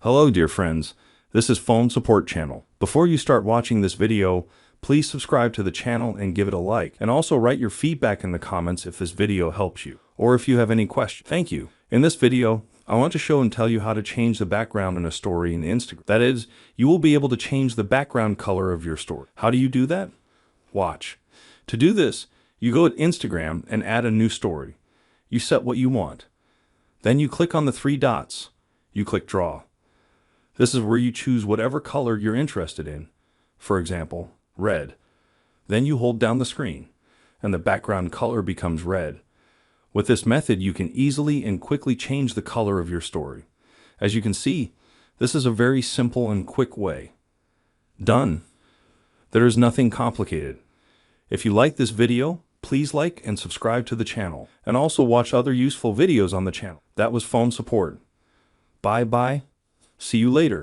Hello dear friends, this is Phone Support Channel. Before you start watching this video, please subscribe to the channel and give it a like. And also write your feedback in the comments if this video helps you, or if you have any questions. Thank you. In this video, I want to show and tell you how to change the background in a story in Instagram. That is, you will be able to change the background color of your story. How do you do that? Watch. To do this, you go to Instagram and add a new story. You set what you want. Then you click on the three dots. You click Draw. This is where you choose whatever color you're interested in. For example, red. Then you hold down the screen, and the background color becomes red. With this method, you can easily and quickly change the color of your story. As you can see, this is a very simple and quick way. Done. There is nothing complicated. If you like this video, please like and subscribe to the channel, and also watch other useful videos on the channel. That was Phone Support. Bye bye. See you later.